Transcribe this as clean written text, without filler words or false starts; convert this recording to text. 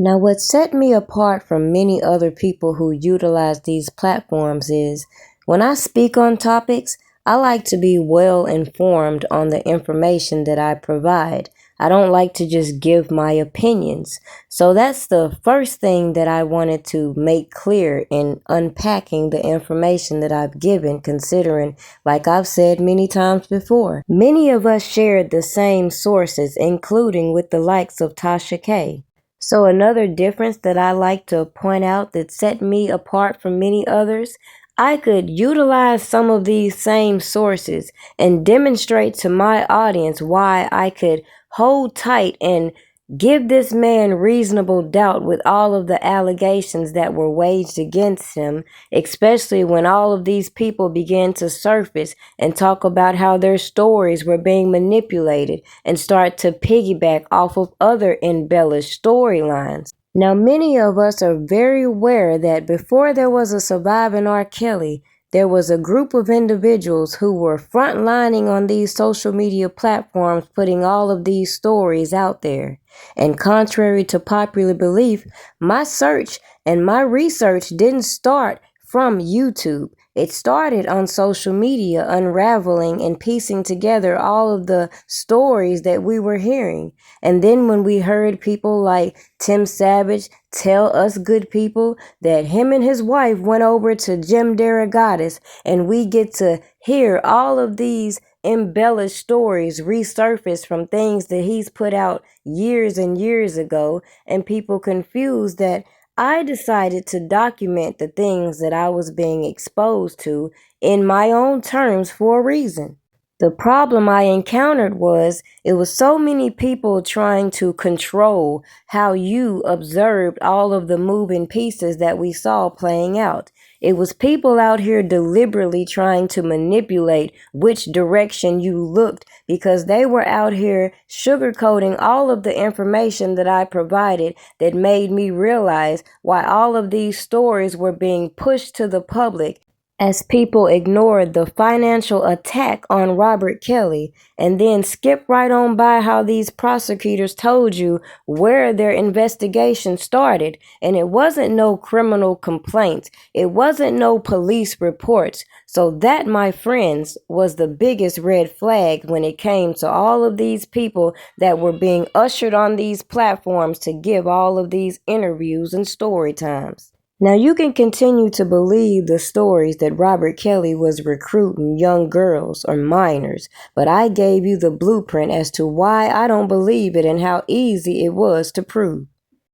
Now, what set me apart from many other people who utilize these platforms is when I speak on topics, I like to be well informed on the information that I provide. I don't like to just give my opinions. So that's the first thing that I wanted to make clear in unpacking the information that I've given, considering, like I've said many times before, many of us shared the same sources, including with the likes of Tasha K. So another difference that I like to point out that set me apart from many others, I could utilize some of these same sources and demonstrate to my audience why I could hold tight and give this man reasonable doubt with all of the allegations that were waged against him, especially when all of these people began to surface and talk about how their stories were being manipulated and start to piggyback off of other embellished storylines. Now, many of us are very aware that before there was a surviving R. Kelly, there was a group of individuals who were frontlining on these social media platforms, putting all of these stories out there. And contrary to popular belief, my search and my research didn't start from YouTube. It started on social media, unraveling and piecing together all of the stories that we were hearing. And then when we heard people like Tim Savage tell us good people that him and his wife went over to Jim Derogatis, and we get to hear all of these embellished stories resurface from things that he's put out years and years ago, and people confused that I decided to document the things that I was being exposed to in my own terms for a reason. The problem I encountered was it was so many people trying to control how you observed all of the moving pieces that we saw playing out. It was people out here deliberately trying to manipulate which direction you looked because they were out here sugarcoating all of the information that I provided that made me realize why all of these stories were being pushed to the public as people ignored the financial attack on Robert Kelly and then skipped right on by how these prosecutors told you where their investigation started. And it wasn't no criminal complaints. It wasn't no police reports. So that, my friends, was the biggest red flag when it came to all of these people that were being ushered on these platforms to give all of these interviews and story times. Now, you can continue to believe the stories that Robert Kelly was recruiting young girls or minors, but I gave you the blueprint as to why I don't believe it and how easy it was to prove.